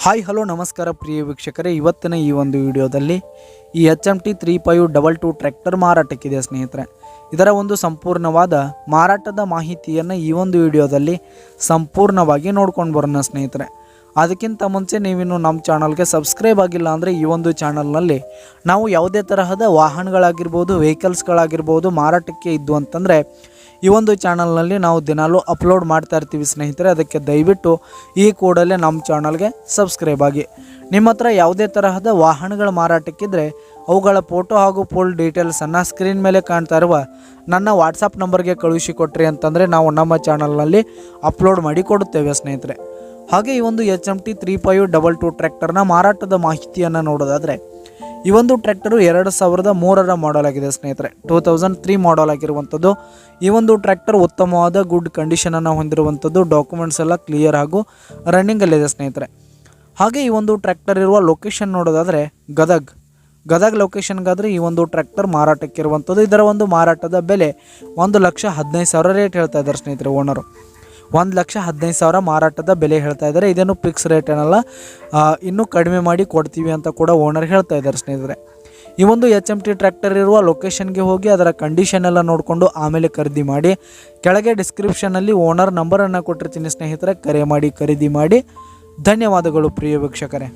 Hi hello ನಮಸ್ಕಾರ ಪ್ರಿಯ ವೀಕ್ಷಕರೇ, ಇವತ್ತಿನ ಈ ಒಂದು ವಿಡಿಯೋದಲ್ಲಿ ಈ HMT 3522 ಟ್ರ್ಯಾಕ್ಟರ್ ಮಾರಾಟಕ್ಕಿದೆ ಸ್ನೇಹಿತರೆ. ಇದರ ಒಂದು ಸಂಪೂರ್ಣವಾದ ಮಾರಾಟದ ಮಾಹಿತಿಯನ್ನು ಈ ಒಂದು ವಿಡಿಯೋದಲ್ಲಿ ಸಂಪೂರ್ಣವಾಗಿ ನೋಡ್ಕೊಂಡು ಬರೋಣ ಸ್ನೇಹಿತರೆ. ಅದಕ್ಕಿಂತ ಮುಂಚೆ ನೀವಿನ್ನು ನಮ್ಮ ಚಾನಲ್ಗೆ ಸಬ್ಸ್ಕ್ರೈಬ್ ಆಗಿಲ್ಲ ಅಂದರೆ ಈ ಒಂದು ಚಾನಲ್ನಲ್ಲಿ ನಾವು ಯಾವುದೇ ತರಹದ ವಾಹನಗಳಾಗಿರ್ಬೋದು, ವೆಹಿಕಲ್ಸ್ಗಳಾಗಿರ್ಬೋದು ಮಾರಾಟಕ್ಕೆ ಇದ್ದು ಅಂತಂದರೆ ಈ ಒಂದು ಚಾನಲ್ನಲ್ಲಿ ನಾವು ದಿನಾಲೂ ಅಪ್ಲೋಡ್ ಮಾಡ್ತಾ ಇರ್ತೀವಿ ಸ್ನೇಹಿತರೆ. ಅದಕ್ಕೆ ದಯವಿಟ್ಟು ಈ ಕೂಡಲೇ ನಮ್ಮ ಚಾನಲ್ಗೆ ಸಬ್ಸ್ಕ್ರೈಬ್ ಆಗಿ. ನಿಮ್ಮ ಹತ್ರ ಯಾವುದೇ ತರಹದ ವಾಹನಗಳ ಮಾರಾಟಕ್ಕಿದ್ದರೆ ಅವುಗಳ ಫೋಟೋ ಹಾಗೂ ಫುಲ್ ಡೀಟೇಲ್ಸನ್ನು ಸ್ಕ್ರೀನ್ ಮೇಲೆ ಕಾಣ್ತಾ ಇರುವ ನನ್ನ ವಾಟ್ಸಪ್ ನಂಬರ್ಗೆ ಕಳುಹಿಸಿಕೊಟ್ರಿ ಅಂತಂದರೆ ನಾವು ನಮ್ಮ ಚಾನಲ್ನಲ್ಲಿ ಅಪ್ಲೋಡ್ ಮಾಡಿ ಕೊಡುತ್ತೇವೆ ಸ್ನೇಹಿತರೆ. ಹಾಗೆ ಈ ಒಂದು HMT 3522 ಟ್ರ್ಯಾಕ್ಟರ್ನ ಮಾರಾಟದ ಮಾಹಿತಿಯನ್ನು ನೋಡೋದಾದರೆ ಈ ಒಂದು ಟ್ರ್ಯಾಕ್ಟರು 2003ರ ಮಾಡಲ್ ಆಗಿದೆ ಸ್ನೇಹಿತರೆ. 2003 ಮಾಡಲ್ ಆಗಿರುವಂಥದ್ದು. ಈ ಒಂದು ಟ್ರ್ಯಾಕ್ಟರ್ ಉತ್ತಮವಾದ ಗುಡ್ ಕಂಡೀಷನನ್ನು ಹೊಂದಿರುವಂಥದ್ದು. ಡಾಕ್ಯುಮೆಂಟ್ಸ್ ಎಲ್ಲ ಕ್ಲಿಯರ್ ಹಾಗೂ ರನ್ನಿಂಗಲ್ಲಿದೆ ಸ್ನೇಹಿತರೆ. ಹಾಗೆ ಈ ಒಂದು ಟ್ರ್ಯಾಕ್ಟರ್ ಇರುವ ಲೊಕೇಶನ್ ನೋಡೋದಾದರೆ ಗದಗ್ ಲೊಕೇಶನ್ಗಾದರೆ ಈ ಒಂದು ಟ್ರ್ಯಾಕ್ಟರ್ ಮಾರಾಟಕ್ಕಿರುವಂಥದ್ದು. ಇದರ ಒಂದು ಮಾರಾಟದ ಬೆಲೆ 1,15,000 ರೇಟ್ ಹೇಳ್ತಾ ಇದ್ದಾರೆ ಸ್ನೇಹಿತರೆ. ಓನರು 1,15,000 ಮಾರಾಟದ ಬೆಲೆ ಹೇಳ್ತಾ ಇದ್ದಾರೆ. ಇದೇನು ಫಿಕ್ಸ್ ರೇಟ್ ಏನಲ್ಲ, ಇನ್ನೂ ಕಡಿಮೆ ಮಾಡಿ ಕೊಡ್ತೀವಿ ಅಂತ ಕೂಡ ಓನರ್ ಹೇಳ್ತಾ ಇದ್ದಾರೆ ಸ್ನೇಹಿತರೆ. ಈ ಒಂದು HMT ಟ್ರ್ಯಾಕ್ಟರ್ ಇರುವ ಲೊಕೇಶನ್ಗೆ ಹೋಗಿ ಅದರ ಕಂಡೀಷನ್ ಎಲ್ಲ ನೋಡಿಕೊಂಡು ಆಮೇಲೆ ಖರೀದಿ ಮಾಡಿ. ಕೆಳಗೆ ಡಿಸ್ಕ್ರಿಪ್ಷನಲ್ಲಿ ಓನರ್ ನಂಬರನ್ನು ಕೊಟ್ಟಿರ್ತೀನಿ ಸ್ನೇಹಿತರೆ, ಕರೆ ಮಾಡಿ ಖರೀದಿ ಮಾಡಿ. ಧನ್ಯವಾದಗಳು ಪ್ರಿಯ ವೀಕ್ಷಕರೇ.